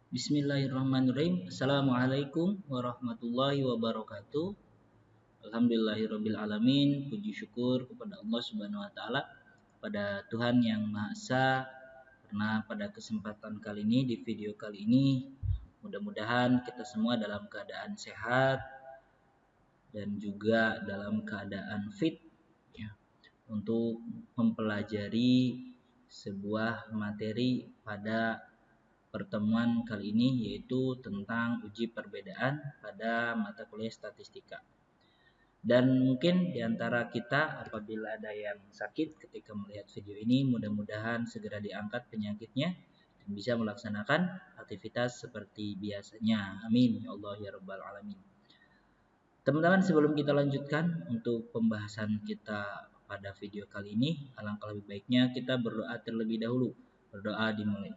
Bismillahirrahmanirrahim. Assalamualaikum warahmatullahi wabarakatuh. Alhamdulillahirabbil alamin. Puji syukur kepada Allah Subhanahu wa taala, pada Tuhan yang Maha Esa. Karena pada kesempatan kali ini, di video kali ini, mudah-mudahan kita semua dalam keadaan sehat dan juga dalam keadaan fit ya, untuk mempelajari sebuah materi pada pertemuan kali ini, yaitu tentang uji perbedaan pada mata kuliah statistika. Dan mungkin diantara kita apabila ada yang sakit ketika melihat video ini, mudah-mudahan segera diangkat penyakitnya dan bisa melaksanakan aktivitas seperti biasanya. Amin ya Allah ya rabbal alamin. Teman-teman, sebelum kita lanjutkan untuk pembahasan kita pada video kali ini, alangkah lebih baiknya kita berdoa terlebih dahulu. Berdoa dimulai.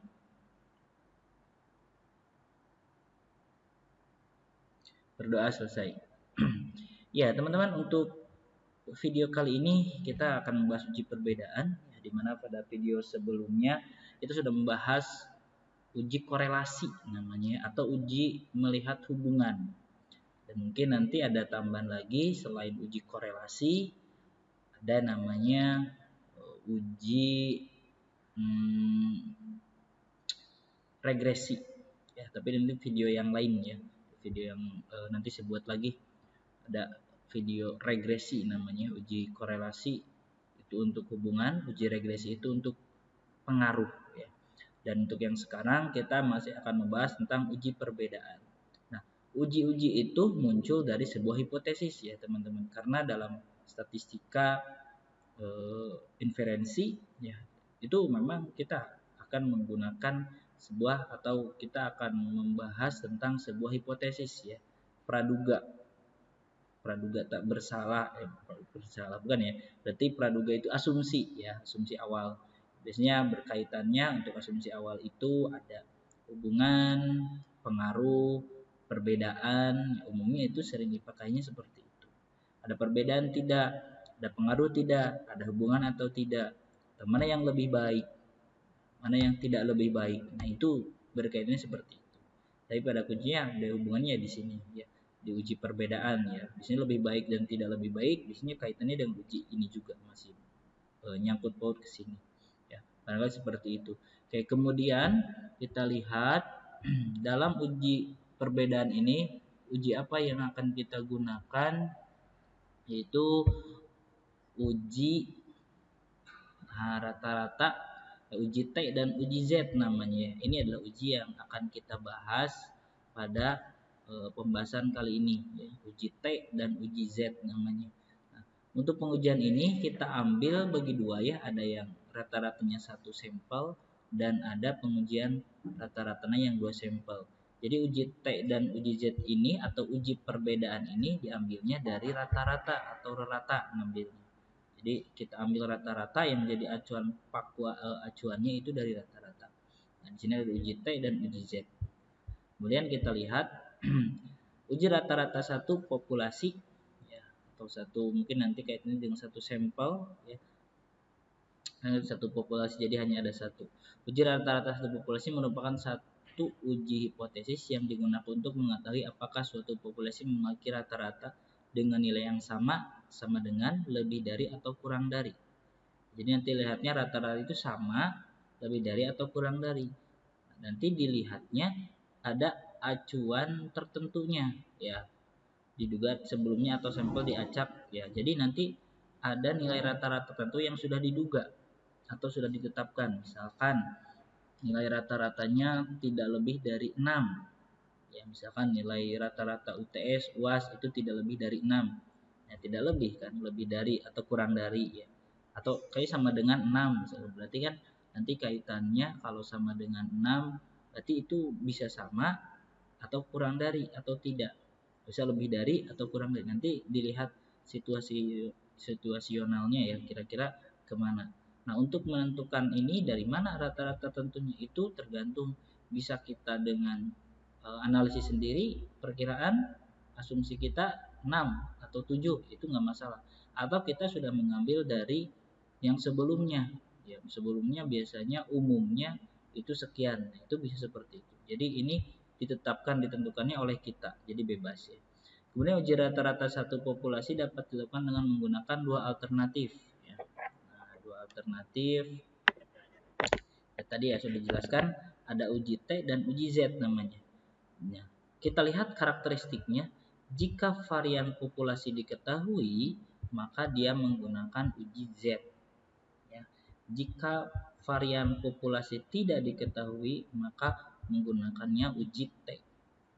Berdoa selesai. Ya, teman-teman, untuk video kali ini kita akan membahas uji perbedaan, ya, di mana pada video sebelumnya itu sudah membahas uji korelasi namanya, atau uji melihat hubungan. Dan mungkin nanti ada tambahan lagi selain uji korelasi, ada namanya uji regresi. Ya, tapi ini video yang lain ya. Video yang nanti saya buat lagi. Ada video regresi namanya, uji korelasi itu untuk hubungan, uji regresi itu untuk pengaruh ya. Dan untuk yang sekarang kita masih akan membahas tentang uji perbedaan. Nah, uji-uji itu muncul dari sebuah hipotesis ya teman-teman, karena dalam statistika inferensi ya, itu memang kita akan menggunakan sebuah, atau kita akan membahas tentang sebuah hipotesis ya, praduga tak bersalah, bersalah bukan ya, berarti praduga itu asumsi ya, asumsi awal. Biasanya berkaitannya untuk asumsi awal itu ada hubungan, pengaruh, perbedaan. Umumnya itu sering dipakainya seperti itu. Ada perbedaan tidak, ada pengaruh tidak, ada hubungan atau tidak, mana yang lebih baik, mana yang tidak lebih baik. Nah, itu berkaitannya seperti itu. Tapi pada kuncinya ada hubungannya di sini ya, di uji perbedaan ya. Di sini lebih baik dan tidak lebih baik, di sini kaitannya dengan uji ini juga masih nyangkut paut ke sini ya. Barangkali seperti itu. Oke, kemudian kita lihat dalam uji perbedaan ini, uji apa yang akan kita gunakan, yaitu uji rata-rata, uji T dan uji Z namanya. Ini adalah uji yang akan kita bahas pada pembahasan kali ini ya, uji T dan uji Z namanya. Nah, untuk pengujian ini kita ambil bagi dua ya, ada yang rata-ratanya satu sampel dan ada pengujian rata-ratanya yang dua sampel. Jadi uji T dan uji Z ini atau uji perbedaan ini diambilnya dari rata-rata atau rata ngambilnya. Jadi kita ambil rata-rata yang menjadi acuannya itu dari rata-rata. Nah, di sini ada uji T dan uji Z. Kemudian kita lihat uji rata-rata satu populasi ya, atau satu, mungkin nanti kaitannya dengan satu sampel ya. Satu populasi, jadi hanya ada satu. Uji rata-rata satu populasi merupakan satu uji hipotesis yang digunakan untuk mengetahui apakah suatu populasi memiliki rata-rata dengan nilai yang sama dengan, lebih dari, atau kurang dari. Jadi nanti lihatnya rata-rata itu sama, lebih dari, atau kurang dari. Nanti dilihatnya ada acuan tertentunya ya, diduga sebelumnya atau sampel diacak ya. Jadi nanti ada nilai rata-rata tertentu yang sudah diduga atau sudah ditetapkan. Misalkan nilai rata-ratanya tidak lebih dari 6 ya, misalkan nilai rata-rata UTS UAS itu tidak lebih dari 6 ya, tidak lebih kan, lebih dari atau kurang dari ya, atau kayak sama dengan 6 misalnya. Berarti kan nanti kaitannya kalau sama dengan 6 berarti itu bisa sama atau kurang dari atau tidak, bisa lebih dari atau kurang dari. Nanti dilihat situasionalnya ya, kira-kira kemana. Nah, untuk menentukan ini dari mana rata-rata tentunya itu tergantung, bisa kita dengan analisis sendiri, perkiraan, asumsi kita 6 atau 7 itu nggak masalah. Atau kita sudah mengambil dari yang sebelumnya. Ya, sebelumnya biasanya umumnya itu sekian, itu bisa seperti itu. Jadi ini ditentukannya oleh kita, jadi bebas ya. Kemudian uji rata-rata satu populasi dapat dilakukan dengan menggunakan dua alternatif ya. Nah, dua alternatif ya, tadi ya sudah dijelaskan, ada uji T dan uji Z namanya. Nah, kita lihat karakteristiknya. Jika varian populasi diketahui, maka dia menggunakan uji Z ya. Jika varian populasi tidak diketahui, maka menggunakannya uji T.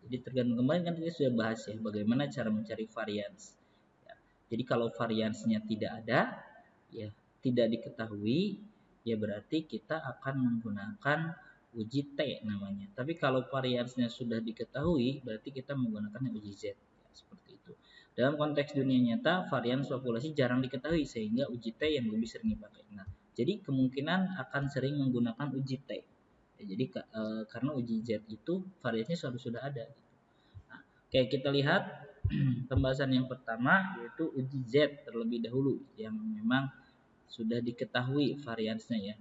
Jadi tergantung, kemarin kan kita sudah bahas ya bagaimana cara mencari varians ya. Jadi kalau variansnya tidak ada ya, tidak diketahui, ya berarti kita akan menggunakan uji T namanya. Tapi kalau variansnya sudah diketahui, berarti kita menggunakan uji Z ya, seperti itu. Dalam konteks dunia nyata, varians populasi jarang diketahui sehingga uji T yang lebih sering dipakai. Nah, jadi kemungkinan akan sering menggunakan uji T. Ya, jadi karena uji Z itu variansnya sudah ada. Nah, oke, kita lihat pembahasan yang pertama yaitu uji Z terlebih dahulu yang memang sudah diketahui variansnya ya.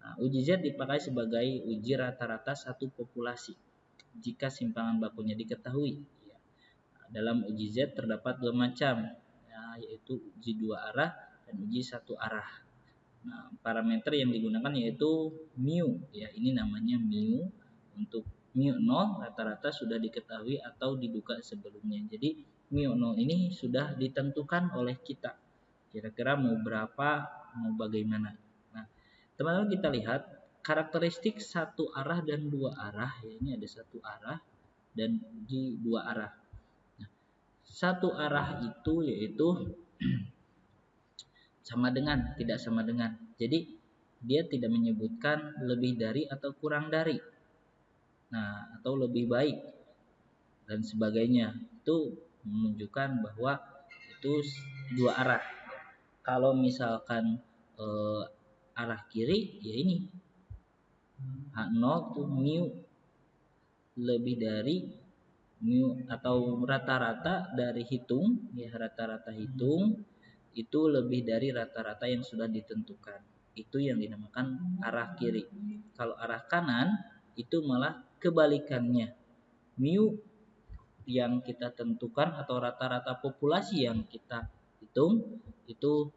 Nah, uji Z dipakai sebagai uji rata-rata satu populasi jika simpangan bakunya diketahui. Ya. Nah, dalam uji Z terdapat dua macam, ya, yaitu uji dua arah dan uji satu arah. Nah, parameter yang digunakan yaitu mu, ya ini namanya mu. Untuk mu 0 rata-rata sudah diketahui atau diduga sebelumnya. Jadi mu 0 ini sudah ditentukan oleh kita. Kira-kira mau berapa, mau bagaimana. Nah, teman-teman kita lihat karakteristik satu arah dan dua arah. Ya, ini ada satu arah dan di dua arah. Nah, satu arah itu yaitu sama dengan, tidak sama dengan. Jadi dia tidak menyebutkan lebih dari atau kurang dari. Nah, atau lebih baik dan sebagainya. Itu menunjukkan bahwa itu dua arah. Kalau misalkan arah kiri, ya ini H0 tuh mu lebih dari mu atau rata-rata dari hitung, ya rata-rata hitung itu lebih dari rata-rata yang sudah ditentukan. Itu yang dinamakan arah kiri. Kalau arah kanan itu malah kebalikannya. Mu yang kita tentukan atau rata-rata populasi yang kita hitung itu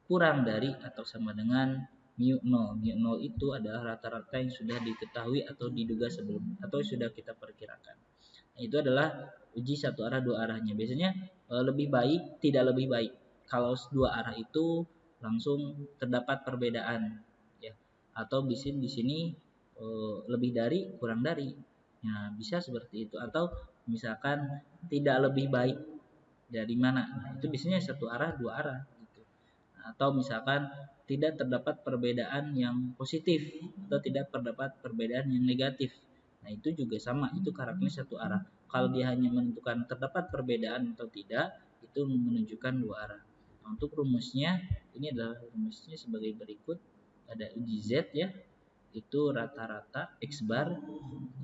kurang dari atau sama dengan mu 0. Mu 0 itu adalah rata-rata yang sudah diketahui atau diduga sebelum atau sudah kita perkirakan. Nah, itu adalah uji satu arah dua arahnya. Biasanya lebih baik, tidak lebih baik. Kalau dua arah itu langsung terdapat perbedaan ya. Atau di sini lebih dari, kurang dari. Nah, bisa seperti itu atau misalkan tidak lebih baik dari mana. Nah, itu biasanya satu arah dua arah gitu. Atau misalkan tidak terdapat perbedaan yang positif atau tidak terdapat perbedaan yang negatif. Nah, itu juga sama, itu karakternya satu arah. Kalau dia hanya menentukan terdapat perbedaan atau tidak, itu menunjukkan dua arah. Nah, untuk rumusnya, ini adalah rumusnya sebagai berikut. Ada uji Z ya, itu rata-rata X bar,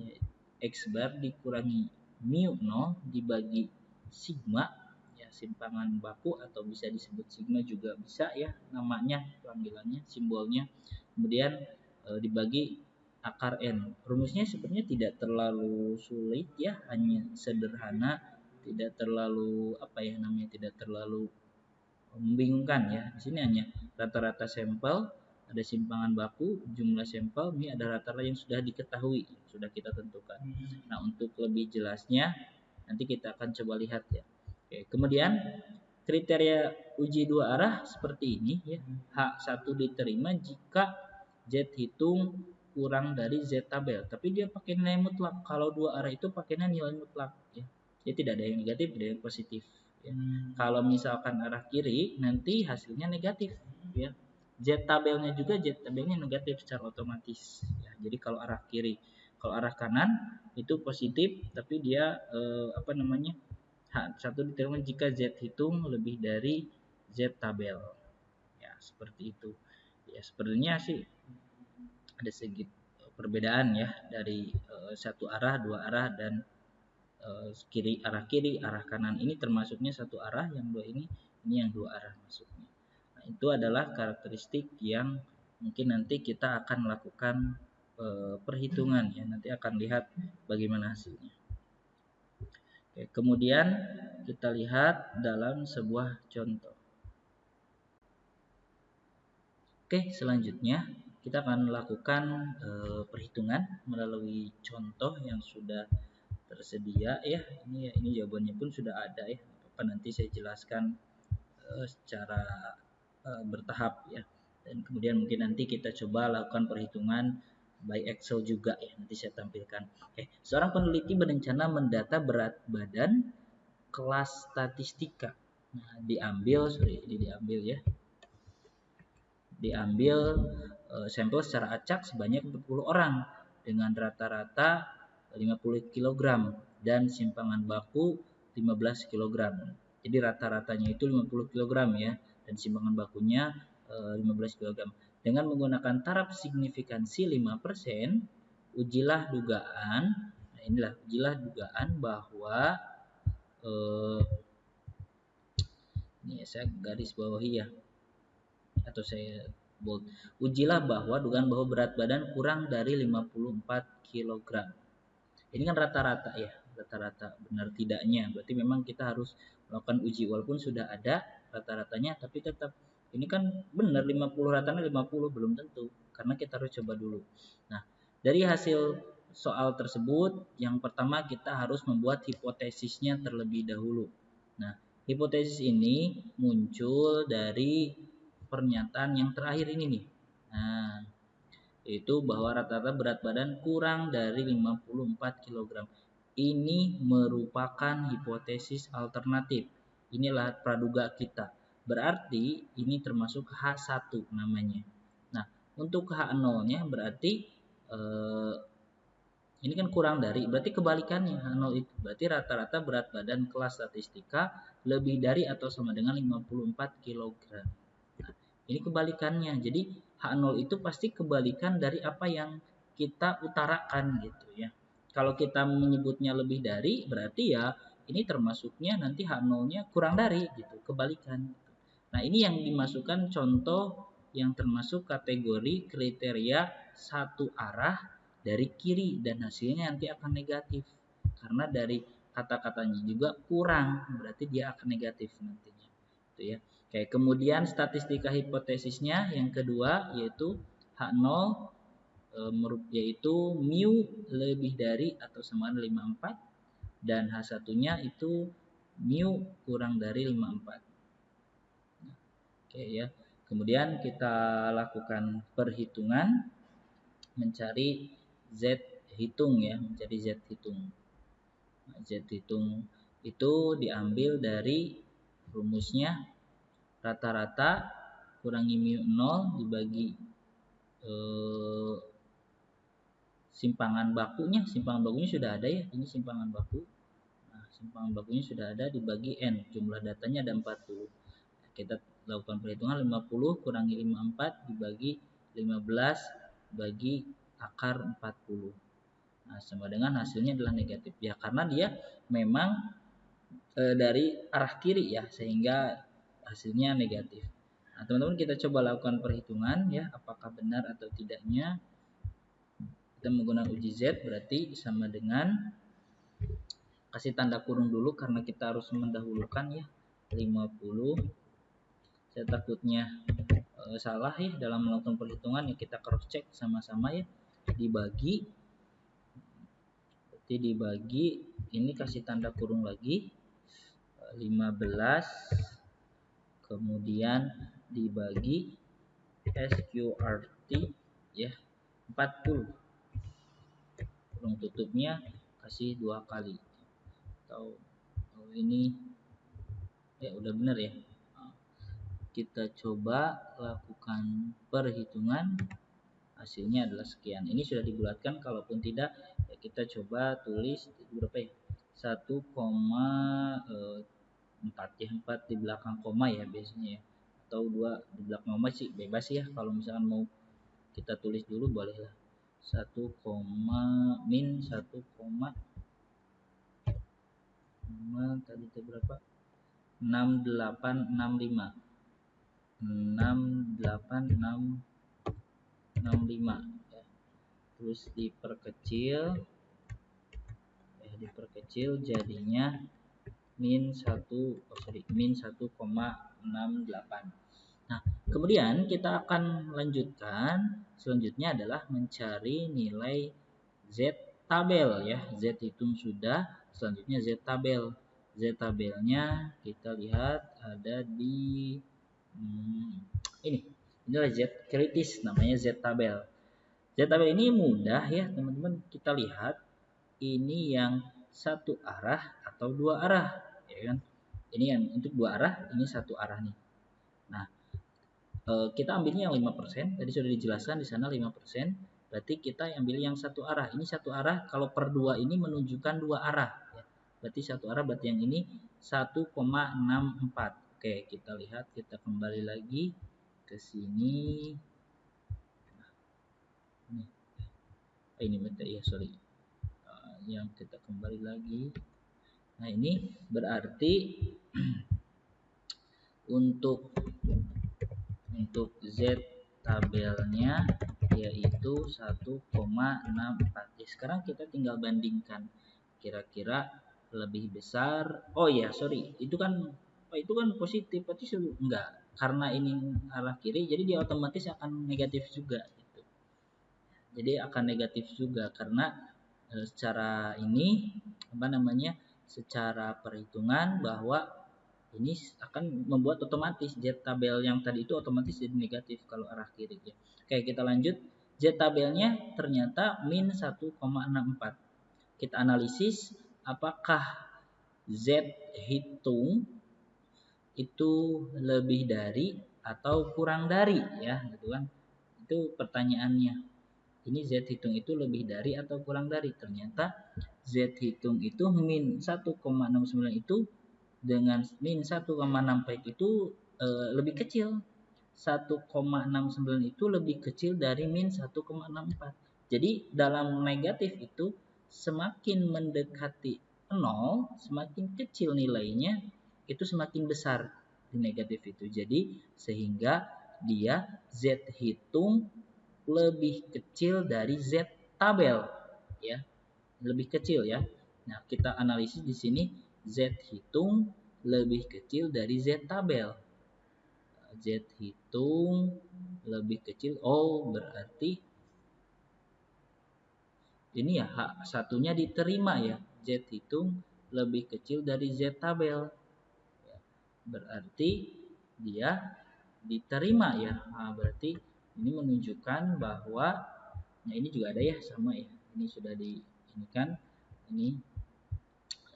ya, X bar dikurangi mu 0 dibagi sigma, ya simpangan baku atau bisa disebut sigma juga bisa ya namanya, panggilannya, simbolnya. Kemudian dibagi akar N. Rumusnya sebenarnya tidak terlalu sulit ya, hanya sederhana, tidak terlalu tidak terlalu membingungkan ya. Di sini hanya rata-rata sampel, ada simpangan baku, jumlah sampel, ini ada rata-rata yang sudah diketahui, sudah kita tentukan. Nah, untuk lebih jelasnya nanti kita akan coba lihat ya. Oke, kemudian kriteria uji dua arah seperti ini ya. H1 diterima jika Z hitung kurang dari Z tabel, tapi dia pakai nilai mutlak. Kalau dua arah itu pakainya nilai mutlak ya. Jadi tidak ada yang negatif, tidak ada yang positif ya. Kalau misalkan arah kiri nanti hasilnya negatif ya. Z tabelnya juga negatif secara otomatis ya. Jadi kalau arah kiri, kalau arah kanan itu positif tapi dia H1 diterima jika Z hitung lebih dari Z tabel. Ya, seperti itu. Ya, sebenarnya sih ada sedikit perbedaan ya dari satu arah, dua arah dan arah kiri, arah kanan. Ini termasuknya satu arah, yang dua ini yang dua arah masuknya. Nah, itu adalah karakteristik yang mungkin nanti kita akan lakukan perhitungan ya, nanti akan lihat bagaimana hasilnya. Oke, kemudian kita lihat dalam sebuah contoh. Oke, selanjutnya kita akan melakukan perhitungan melalui contoh yang sudah tersedia ya. Ini jawabannya pun sudah ada ya. Apa nanti saya jelaskan secara bertahap ya. Dan kemudian mungkin nanti kita coba lakukan perhitungan by Excel juga ya, nanti saya tampilkan. Seorang peneliti berencana mendata berat badan kelas statistika. Nah, diambil ya. Diambil sampel secara acak sebanyak 40 orang dengan rata-rata 50 kg dan simpangan baku 15 kg. Jadi rata-ratanya itu 50 kg ya, dan simpangan bakunya 15 kg. Dengan menggunakan taraf signifikansi 5%, ujilah dugaan. Nah, ujilah dugaan bahwa ini saya garis bawahi ya, atau saya bold. Ujilah bahwa dugaan bahwa berat badan kurang dari 54 kg. Ini kan rata-rata ya, rata-rata benar tidaknya. Berarti memang kita harus melakukan uji walaupun sudah ada rata-ratanya, tapi tetap ini kan benar 50, ratanya 50 belum tentu karena kita harus coba dulu. Nah, dari hasil soal tersebut yang pertama kita harus membuat hipotesisnya terlebih dahulu. Nah, hipotesis ini muncul dari pernyataan yang terakhir ini nih. Nah, yaitu bahwa rata-rata berat badan kurang dari 54 kg. Ini merupakan hipotesis alternatif. Inilah praduga kita. Berarti ini termasuk H1 namanya. Nah, untuk H0-nya berarti ini kan kurang dari, berarti kebalikannya H0 itu. Berarti rata-rata berat badan kelas statistika lebih dari atau sama dengan 54 kg. Nah, ini kebalikannya. Jadi H0 itu pasti kebalikan dari apa yang kita utarakan gitu ya. Kalau kita menyebutnya lebih dari, berarti ya ini termasuknya nanti H0-nya kurang dari gitu, kebalikan. Nah, ini yang dimasukkan contoh yang termasuk kategori kriteria satu arah dari kiri dan hasilnya nanti akan negatif. Karena dari kata-katanya juga kurang, berarti dia akan negatif nantinya. Itu ya. Oke, kemudian statistika hipotesisnya yang kedua yaitu H0 yaitu mu lebih dari atau sama dengan 54 dan H1-nya itu mu kurang dari 54. Oke ya. Kemudian kita lakukan perhitungan mencari Z hitung ya, mencari Z hitung. Nah, Z hitung itu diambil dari rumusnya rata-rata kurangi mu 0 dibagi simpangan bakunya sudah ada ya, ini simpangan baku. Nah, simpangan bakunya sudah ada dibagi N, jumlah datanya ada 40. Kita lakukan perhitungan 50 kurangi 54 dibagi 15 bagi akar 40. Nah, sama dengan hasilnya adalah negatif ya, karena dia memang dari arah kiri ya, sehingga hasilnya negatif. Nah, teman-teman kita coba lakukan perhitungan ya, apakah benar atau tidaknya. Kita menggunakan uji Z berarti sama dengan, kasih tanda kurung dulu karena kita harus mendahulukan ya, 50. Saya takutnya salah ya dalam melakukan perhitungan ya, kita cross check sama-sama ya, dibagi, berarti dibagi, ini kasih tanda kurung lagi 15, kemudian dibagi SQRT ya 40, kurung tutupnya kasih 2 kali, atau ini ya udah benar ya. Kita coba lakukan perhitungan, hasilnya adalah sekian. Ini sudah dibulatkan, kalaupun tidak ya kita coba tulis berapa ya, 1,4 ya, 4 di belakang koma ya biasanya ya, atau 2 di belakang koma sih bebas ya, kalau misalkan mau kita tulis dulu bolehlah. 1, min 1, tadi itu berapa, 6865 ya. terus diperkecil jadinya min 1,68. Nah, kemudian kita akan lanjutkan, selanjutnya adalah mencari nilai Z tabel ya. Z hitung sudah, selanjutnya Z tabel. Z tabelnya kita lihat ada di ini. Inilah Z kritis, namanya Z tabel. Z tabel ini mudah ya teman-teman. Kita lihat ini yang satu arah atau dua arah, ya kan? Ini yang untuk dua arah, ini satu arah nih. Nah, kita ambilnya yang 5%, tadi sudah dijelaskan di sana 5%, berarti kita ambil yang satu arah. Ini satu arah, kalau per 2 ini menunjukkan dua arah. Ya. Berarti satu arah, berarti yang ini 1,64. Oke, kita lihat, kita kembali lagi ke sini. Ini bentar ya, sorry. Yang kita kembali lagi. Nah, ini berarti untuk Z tabelnya yaitu 1,64. Sekarang kita tinggal bandingkan kira-kira lebih besar. Oh ya, sorry. Itu kan positif, berarti enggak. Karena ini arah kiri, jadi dia otomatis akan negatif juga gitu. Jadi akan negatif juga karena secara ini secara perhitungan bahwa ini akan membuat otomatis Z tabel yang tadi itu otomatis jadi negatif kalau arah kiri ya. Oke, kita lanjut. Z tabelnya ternyata min 1,64. Kita analisis apakah Z hitung itu lebih dari atau kurang dari ya, gitu kan. Itu pertanyaannya. Ini Z hitung itu lebih dari atau kurang dari? Ternyata Z hitung itu min 1,69 itu dengan min 1,65 itu lebih kecil. 1,69 itu lebih kecil dari min 1,64. Jadi dalam negatif itu semakin mendekati 0, semakin kecil nilainya, itu semakin besar di negatif itu. Jadi sehingga dia Z hitung lebih kecil dari Z tabel ya. Lebih kecil ya. Nah, kita analisis di sini Z hitung lebih kecil dari Z tabel. Z hitung lebih kecil. Oh, berarti ini ya hak satunya diterima ya. Z hitung lebih kecil dari Z tabel. Berarti dia diterima ya. Nah, berarti ini menunjukkan bahwa ini juga ada ya, sama ya. Ini sudah ini kan ini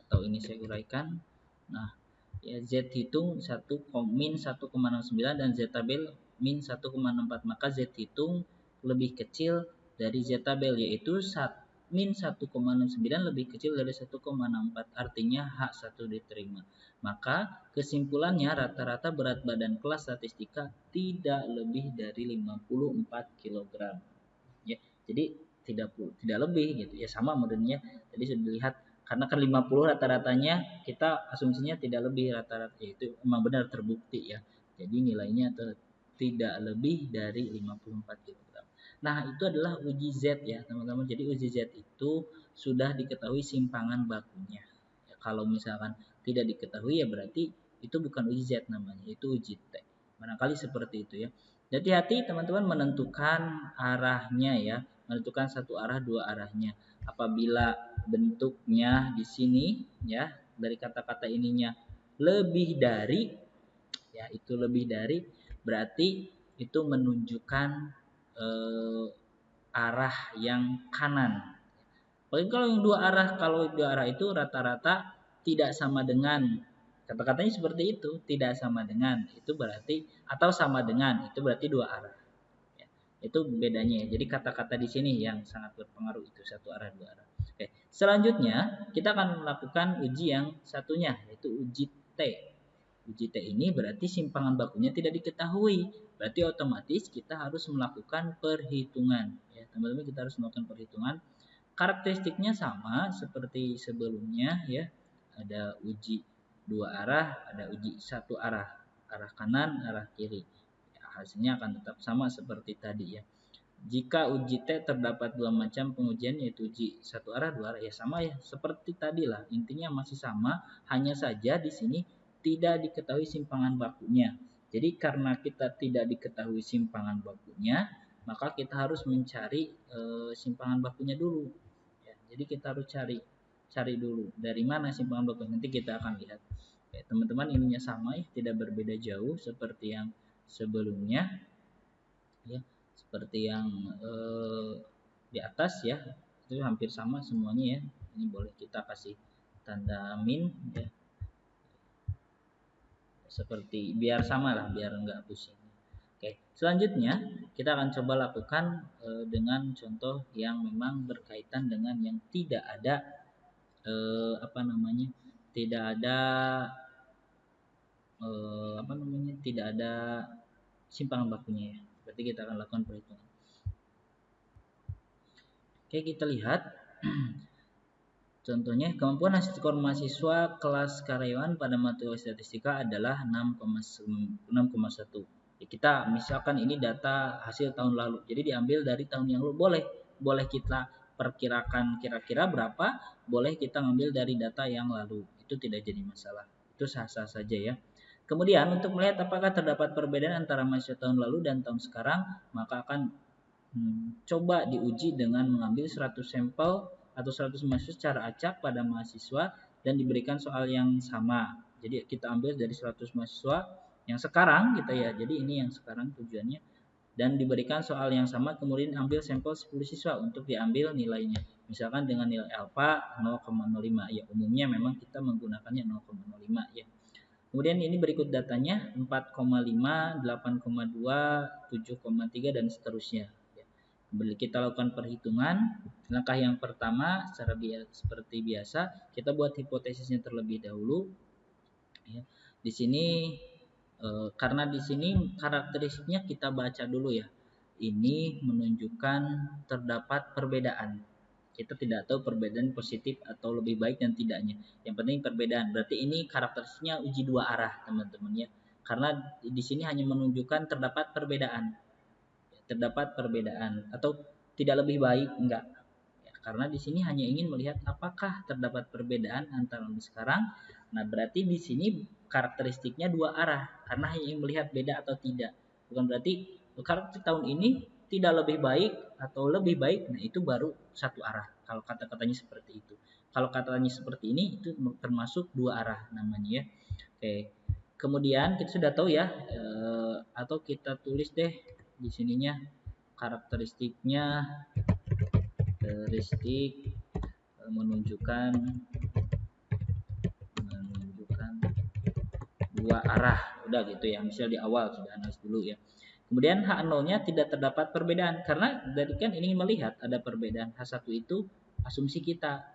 atau ini saya uraikan. Nah, ya Z hitung min 1,69 dan Z tabel min 1,64, maka Z hitung lebih kecil dari Z tabel yaitu min 1,69 lebih kecil dari 1,64, artinya hak 1 diterima. Maka kesimpulannya rata-rata berat badan kelas statistika tidak lebih dari 54 kg. Ya, jadi tidak lebih gitu ya, sama modelnya tadi sudah dilihat. Karena kan 50 rata-ratanya, kita asumsinya tidak lebih rata-rata, itu memang benar terbukti ya. Jadi nilainya tidak lebih dari 54 kg. Nah, itu adalah uji Z ya teman-teman. Jadi uji Z itu sudah diketahui simpangan bakunya. Ya, kalau misalkan tidak diketahui ya berarti itu bukan uji Z namanya, itu uji T. Barangkali seperti itu ya. Jadi hati teman-teman menentukan arahnya ya, menentukan satu arah dua arahnya. Apabila bentuknya di sini ya, dari kata-kata ininya lebih dari ya, itu lebih dari berarti itu menunjukkan arah yang kanan. Paling kalau dua arah itu rata-rata tidak sama dengan, kata-katanya seperti itu, tidak sama dengan, itu berarti, atau sama dengan, itu berarti dua arah. Ya, itu bedanya. Jadi kata-kata di sini yang sangat berpengaruh itu satu arah dua arah. Oke, selanjutnya kita akan melakukan uji yang satunya yaitu uji T. Uji T ini berarti simpangan bakunya tidak diketahui. Berarti otomatis kita harus melakukan perhitungan. Ya, teman-teman, kita harus melakukan perhitungan. Karakteristiknya sama seperti sebelumnya ya. Ada uji dua arah, ada uji satu arah, arah kanan, arah kiri. Ya, hasilnya akan tetap sama seperti tadi ya. Jika uji T terdapat dua macam pengujian, yaitu uji satu arah, dua arah, ya sama ya seperti tadi lah, intinya masih sama, hanya saja di sini tidak diketahui simpangan bakunya. Jadi karena kita tidak diketahui simpangan bakunya, maka kita harus mencari simpangan bakunya dulu. Ya, jadi kita harus cari dulu dari mana simpangan bakunya. Nanti kita akan lihat. Ya, teman-teman, ininya sama ya, tidak berbeda jauh seperti yang sebelumnya. Ya, seperti yang di atas ya, itu hampir sama semuanya ya. Ini boleh kita kasih tanda min ya, seperti biar sama lah, biar enggak pusing. Oke, selanjutnya kita akan coba lakukan dengan contoh yang memang berkaitan dengan yang tidak ada tidak ada tidak ada simpangan bakunya ya. Berarti kita akan lakukan perhitungan. Oke, kita lihat contohnya, kemampuan hasil skor mahasiswa kelas karyawan pada materi statistika adalah 6,1. Ya, kita misalkan ini data hasil tahun lalu, jadi diambil dari tahun yang lalu. Boleh kita perkirakan kira-kira berapa, boleh kita ngambil dari data yang lalu. Itu tidak jadi masalah. Itu sah-sah saja ya. Kemudian untuk melihat apakah terdapat perbedaan antara mahasiswa tahun lalu dan tahun sekarang, maka akan coba diuji dengan mengambil 100 sampel atau 100 mahasiswa secara acak pada mahasiswa dan diberikan soal yang sama. Jadi kita ambil dari 100 mahasiswa yang sekarang kita ya. Jadi ini yang sekarang tujuannya, dan diberikan soal yang sama, kemudian ambil sampel 10 siswa untuk diambil nilainya. Misalkan dengan nilai alfa 0,05 ya, umumnya memang kita menggunakannya 0,05 ya. Kemudian ini berikut datanya 4,5, 8,2, 7,3 dan seterusnya. Kita lakukan perhitungan. Langkah yang pertama seperti biasa, kita buat hipotesisnya terlebih dahulu. Ya. Di sini karena di sini karakteristiknya kita baca dulu ya. Ini menunjukkan terdapat perbedaan. Kita tidak tahu perbedaan positif atau lebih baik dan tidaknya. Yang penting perbedaan. Berarti ini karakteristiknya uji dua arah, teman-teman ya. Karena di sini hanya menunjukkan terdapat perbedaan atau tidak lebih baik, enggak ya, karena di sini hanya ingin melihat apakah terdapat perbedaan antara sekarang. Nah, berarti di sini karakteristiknya dua arah karena hanya ingin melihat beda atau tidak, bukan berarti karakteristik tahun ini tidak lebih baik atau lebih baik. Nah, itu baru satu arah kalau kata-katanya seperti itu. Kalau katanya seperti ini, itu termasuk dua arah namanya ya. Oke, kemudian kita sudah tahu ya, atau kita tulis deh di sininya karakteristik menunjukkan dua arah, udah gitu ya, misal di awal sudah analis dulu ya. Kemudian H0-nya tidak terdapat perbedaan, karena dari kan ini melihat ada perbedaan. H1 itu asumsi kita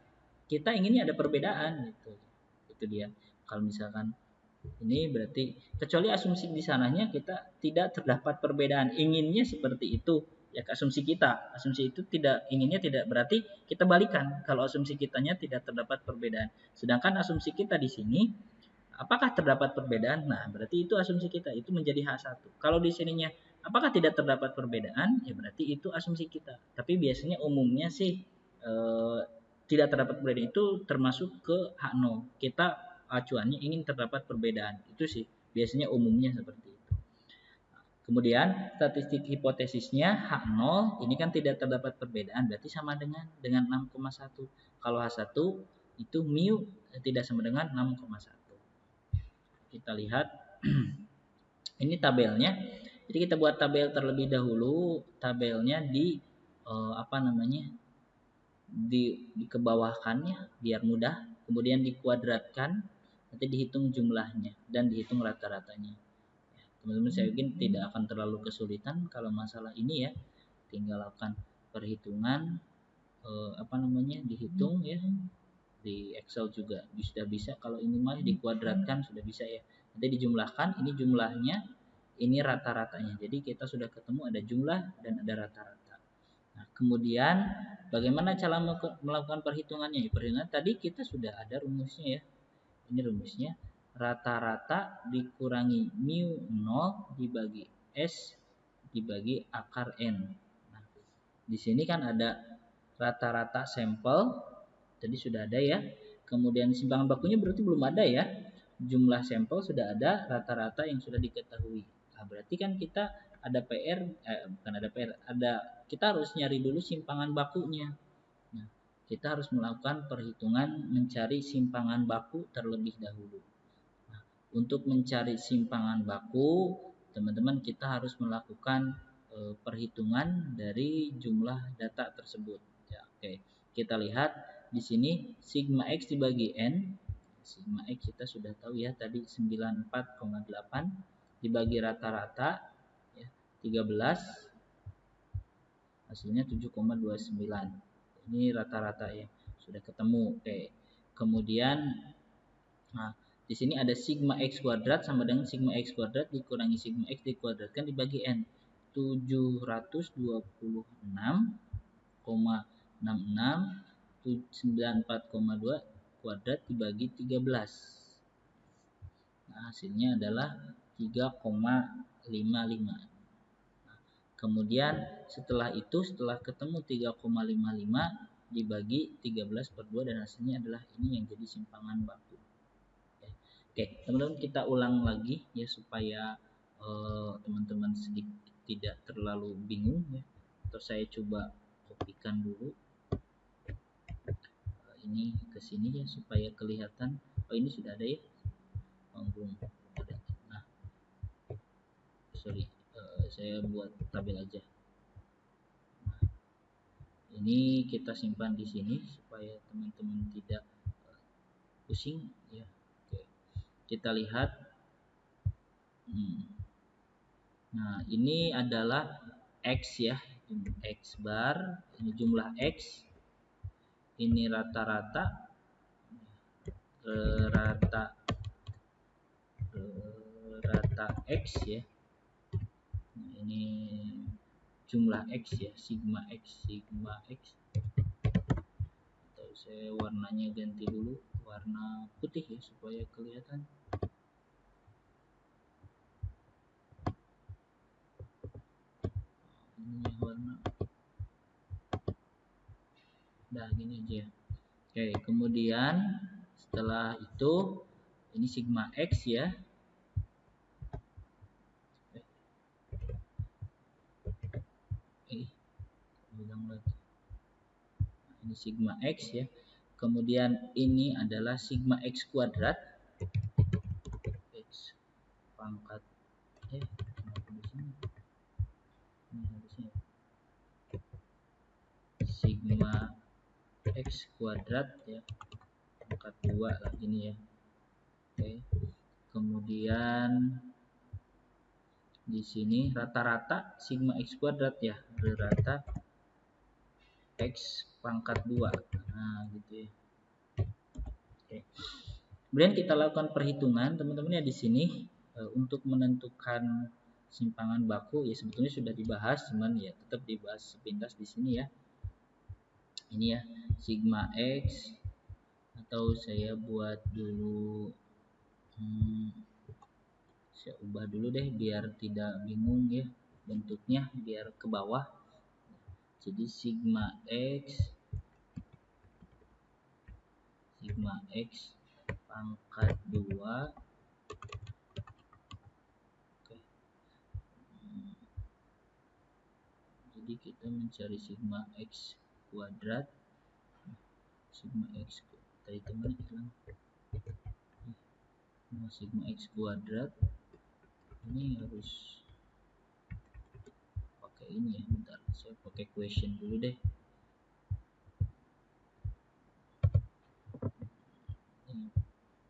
inginnya ada perbedaan gitu, itu dia. Kalau misalkan ini berarti kecuali asumsi di sananya kita tidak terdapat perbedaan, inginnya seperti itu ya, asumsi kita. Asumsi itu tidak, inginnya tidak, berarti kita balikan. Kalau asumsi kitanya tidak terdapat perbedaan, sedangkan asumsi kita di sini apakah terdapat perbedaan, nah berarti itu asumsi kita, itu menjadi H1. Kalau di sininya apakah tidak terdapat perbedaan, ya berarti itu asumsi kita. Tapi biasanya umumnya sih tidak terdapat perbedaan itu termasuk ke H0. Kita acuannya ingin terdapat perbedaan, itu sih biasanya umumnya seperti itu. Kemudian statistik hipotesisnya H0 ini kan tidak terdapat perbedaan, berarti sama dengan 6,1. Kalau H1 itu mu tidak sama dengan 6,1. Kita lihat ini tabelnya. Jadi kita buat tabel terlebih dahulu. Tabelnya di dikebawahkannya biar mudah, kemudian dikuadratkan, nanti dihitung jumlahnya dan dihitung rata-ratanya. Ya, teman-teman, saya yakin tidak akan terlalu kesulitan kalau masalah ini ya. Tinggal lakukan perhitungan dihitung ya. Di Excel juga sudah bisa, kalau ini mah dikuadratkan sudah bisa ya. Nanti dijumlahkan, ini jumlahnya, ini rata-ratanya. Jadi kita sudah ketemu ada jumlah dan ada rata-rata. Nah, kemudian bagaimana cara melakukan perhitungannya? Perhitungan tadi kita sudah ada rumusnya ya. Ini rumusnya, rata-rata dikurangi mu 0 dibagi S dibagi akar N. Nah, Di sini kan ada rata-rata sampel, tadi sudah ada ya. Kemudian simpangan bakunya berarti belum ada ya. Jumlah sampel sudah ada, rata-rata yang sudah diketahui. Nah, berarti kan kita ada PR, bukan ada PR, kita harus nyari dulu simpangan bakunya. Nah, kita harus melakukan perhitungan mencari simpangan baku terlebih dahulu. Nah, untuk mencari simpangan baku, teman-teman kita harus melakukan perhitungan dari jumlah data tersebut. Ya, oke. Kita lihat di sini sigma X dibagi N. Sigma X kita sudah tahu ya tadi 94,8 dibagi rata-rata ya, 13 hasilnya 7,29. Ini rata-rata ya. Sudah ketemu. Oke. Kemudian nah, di sini ada sigma X kuadrat sama dengan sigma X kuadrat dikurangi sigma X dikuadratkan dibagi N. 766,6694,2 kuadrat dibagi 13. Nah, hasilnya adalah 3,55. Nah, kemudian setelah ketemu 3,55 dibagi 13 per 2 dan hasilnya adalah ini yang jadi simpangan baku. Oke, teman-teman kita ulang lagi ya supaya teman-teman sedikit tidak terlalu bingung ya. Atau saya coba kopikan dulu ini ke sini ya supaya kelihatan. Oh, ini sudah ada ya. Oh, belum ada. Nah, sorry, saya buat tabel aja. Nah, ini kita simpan di sini supaya teman-teman tidak pusing ya. Oke, kita lihat. Nah, ini adalah X ya, X bar, ini jumlah X, ini rata-rata, rata X ya. Nah, ini jumlah X ya, sigma X. Atau saya warnanya ganti dulu, warna putih ya supaya kelihatan. Ini warna. Nah, gini aja. Oke, kemudian setelah itu ini sigma X ya. Ini sigma X ya. Kemudian ini adalah sigma X kuadrat. X pangkat kenapa di sini? Ini harusnya sigma X kuadrat ya. Pangkat 2 lah ini ya. Oke. Kemudian di sini rata-rata sigma X kuadrat ya. Rata X pangkat 2. Nah, gitu ya. Oke. Kemudian kita lakukan perhitungan, teman-teman ya di sini untuk menentukan simpangan baku ya sebetulnya sudah dibahas, cuman ya tetap dibahas sepintas di sini ya. Ini ya sigma X atau saya buat dulu saya ubah dulu deh biar tidak bingung ya bentuknya, biar ke bawah. Jadi sigma X pangkat 2. Oke. Jadi kita mencari sigma X kuadrat. Sigma X tadi teman hilang. Nah, sigma X kuadrat ini harus pakai ini ya, bentar saya pakai question dulu deh.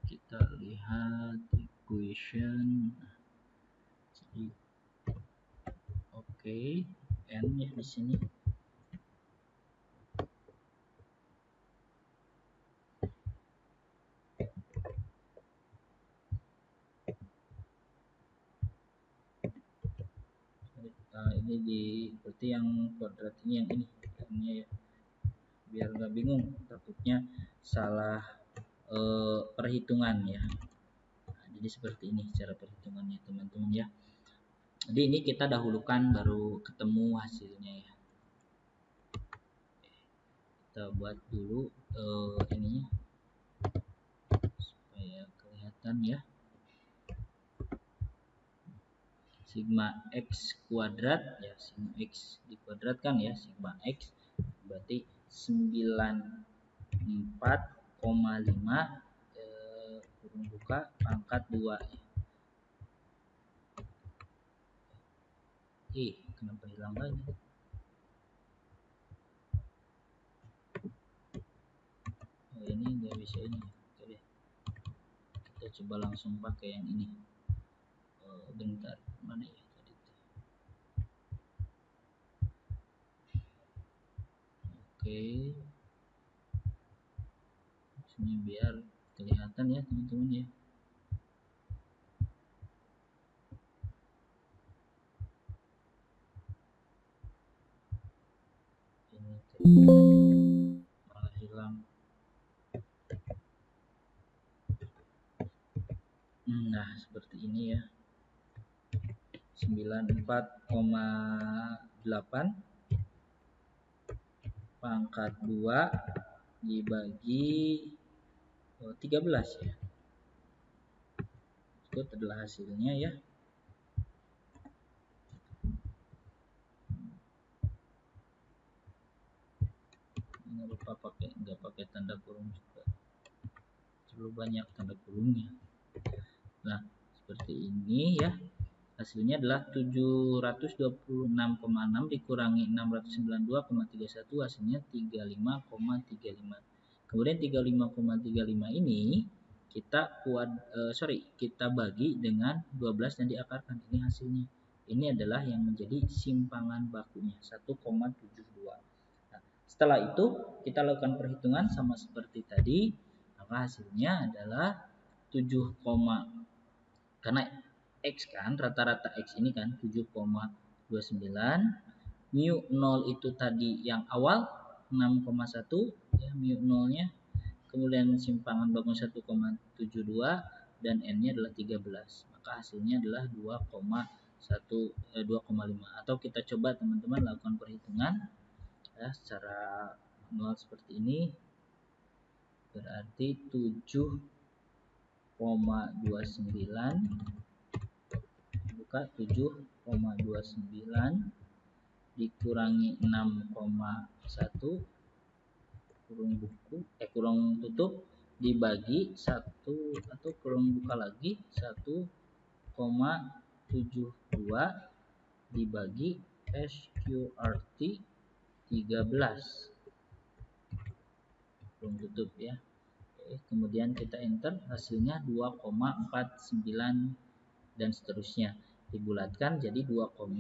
Kita lihat equation. Oke, N ya di sini. Ini berarti yang kuadrat ini yang ini ya. Biar nggak bingung, takutnya salah perhitungan ya. Nah, jadi seperti ini cara perhitungannya teman-teman ya. Jadi ini kita dahulukan baru ketemu hasilnya ya. kita buat dulu ininya supaya kelihatan ya. Sigma X kuadrat ya, sigma X dikuadratkan ya, sigma X berarti 94,5 kurung buka pangkat 2 ya. Kenapa hilang lagi? Ini nggak bisa ini. Oke deh, kita coba langsung pakai yang ini. Bentar, mana ya tadi? Oke, ini biar kelihatan ya teman-teman ya. Ini malah hilang. Nah, seperti ini ya. 94,8 pangkat 2 dibagi 13 ya. Itu adalah hasilnya ya. Nggak pakai tanda kurung juga. Terlalu banyak tanda kurungnya. Nah, seperti ini ya. Hasilnya adalah 726,6 dikurangi 692,31, hasilnya 35,35. Kemudian 35,35 ini kita kita bagi dengan 12 dan diakarkan. Ini hasilnya. Ini adalah yang menjadi simpangan bakunya 1,72. Nah, setelah itu kita lakukan perhitungan sama seperti tadi, maka hasilnya adalah 7, karena X kan, rata-rata X ini kan 7,29. Mu 0 itu tadi yang awal 6,1 ya, mu 0-nya. Kemudian simpangan bangun 1,72 dan N-nya adalah 13. Maka hasilnya adalah 2,5. Atau kita coba teman-teman lakukan perhitungan ya secara manual seperti ini. Berarti 7,29 buka 7,29 dikurangi 6,1 kurung tutup dibagi 1 atau kurung buka lagi 1,72 dibagi SQRT 13 kurung tutup ya. Kemudian kita enter, hasilnya 2,49 dan seterusnya, dibulatkan jadi 2,5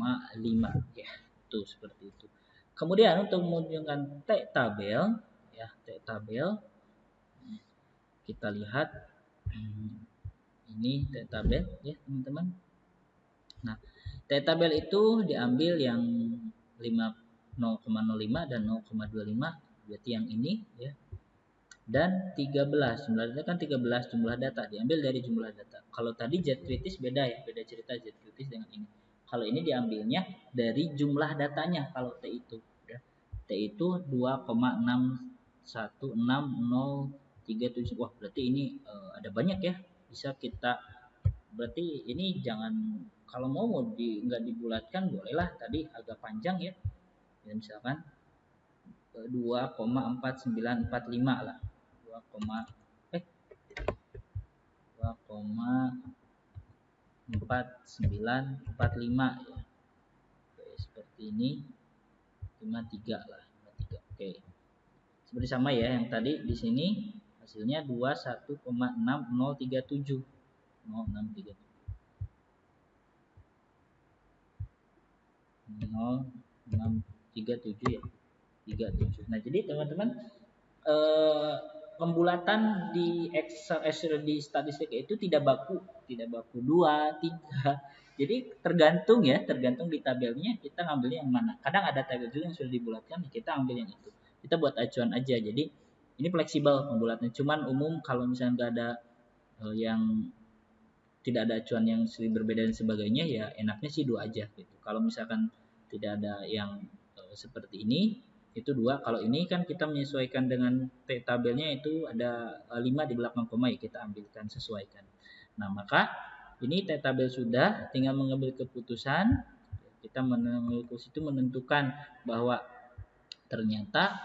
ya. Tuh seperti itu. Kemudian untuk menunjukkan T tabel ya, T tabel kita lihat ini T tabel ya teman-teman. Nah, T tabel itu diambil yang 0,05 dan 0,25, berarti yang ini ya. Dan 13, jumlah data kan 13 jumlah data, diambil dari jumlah data. Kalau tadi Z kritis beda ya, beda cerita Z kritis dengan ini. Kalau ini diambilnya dari jumlah datanya kalau T itu ya. T itu 2,616037. Wah, berarti ini ada banyak ya. Bisa kita, berarti ini jangan, kalau mau nggak dibulatkan bolehlah, tadi agak panjang ya. Ya misalkan 2,4945 lah. 2,4945 ya. Oke, seperti ini 53 lah, 53. Oke. Seperti sama ya yang tadi di sini hasilnya 21,6037. 0637. 0637 ya. 37. Nah, jadi teman-teman pembulatan di Excel di statistik itu tidak baku 2, 3. Jadi tergantung di tabelnya kita ngambil yang mana. Kadang ada tabel juga yang sudah dibulatkan, kita ambil yang itu. Kita buat acuan aja. Jadi ini fleksibel pembulatannya. Cuman umum kalau misalnya nggak ada yang tidak ada acuan yang sering berbeda dan sebagainya, ya enaknya sih 2 aja gitu. Kalau misalkan tidak ada yang seperti ini, Itu dua. Kalau ini kan kita menyesuaikan dengan tabelnya itu ada 5 di belakang koma, ya kita ambilkan, sesuaikan. Nah, maka ini tabel sudah, tinggal mengambil keputusan. Kita mengambil keputusan itu menentukan bahwa ternyata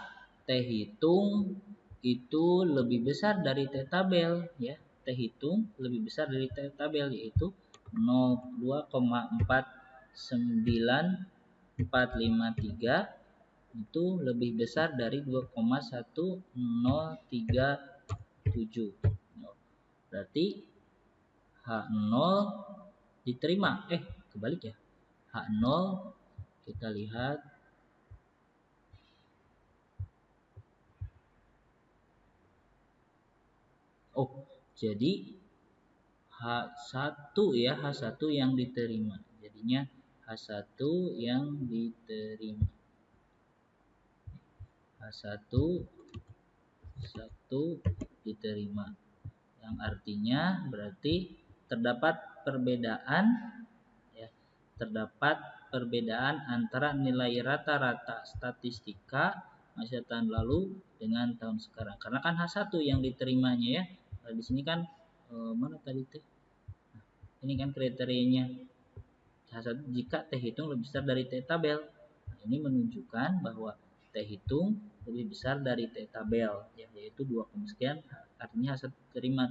T hitung itu lebih besar dari T tabel, ya. T hitung lebih besar dari T tabel, yaitu 2,49453 itu lebih besar dari 2,1037. Berarti H0 diterima. Kebalik ya. H0 kita lihat. Jadi H1 ya, H1 yang diterima. Jadinya H1 yang diterima. H1 diterima. Yang artinya berarti terdapat perbedaan, ya. Terdapat perbedaan antara nilai rata-rata statistika masa tahun lalu dengan tahun sekarang. Karena kan H1 yang diterimanya, ya. Di sini kan mana tadi teh? Ini kan kriterianya H1 jika T hitung lebih besar dari T tabel. Nah, ini menunjukkan bahwa T hitung lebih besar dari T tabel, ya, yaitu 2, sekian, artinya H1 terima.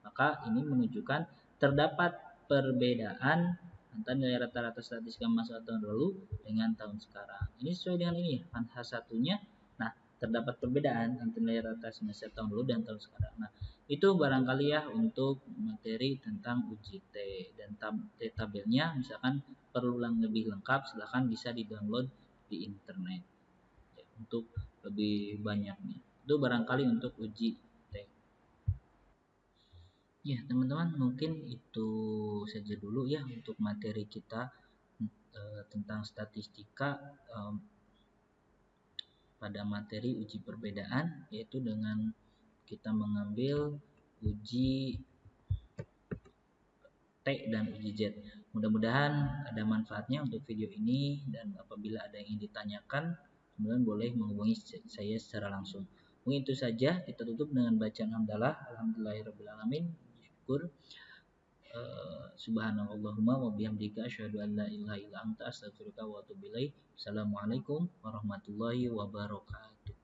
Maka ini menunjukkan terdapat perbedaan antara nilai rata-rata statistika masa tahun lalu dengan tahun sekarang. Ini sesuai dengan ini, kan H1-nya. Nah, terdapat perbedaan antara nilai rata semester tahun lalu dan tahun sekarang. Nah, itu barangkali ya untuk materi tentang uji T, dan T tabelnya misalkan perlu lebih lengkap, silahkan bisa di-download di internet, ya, untuk lebih banyaknya. Itu barangkali untuk uji T. Ya, teman-teman, mungkin itu saja dulu ya untuk materi kita tentang statistika pada materi uji perbedaan, yaitu dengan kita mengambil uji T dan uji Z. Mudah-mudahan ada manfaatnya untuk video ini, dan apabila ada yang ingin ditanyakan, teman-teman boleh menghubungi saya secara langsung. Mungkin itu saja, kita tutup dengan bacaan hamdalah. Alhamdulillahirrabbilalamin. Syukur. Subhanallahumma wa bihamdika asyhadu an la ilaha illa anta astaghfiruka wa atubu ilaik. Assalamualaikum warahmatullahi wabarakatuh.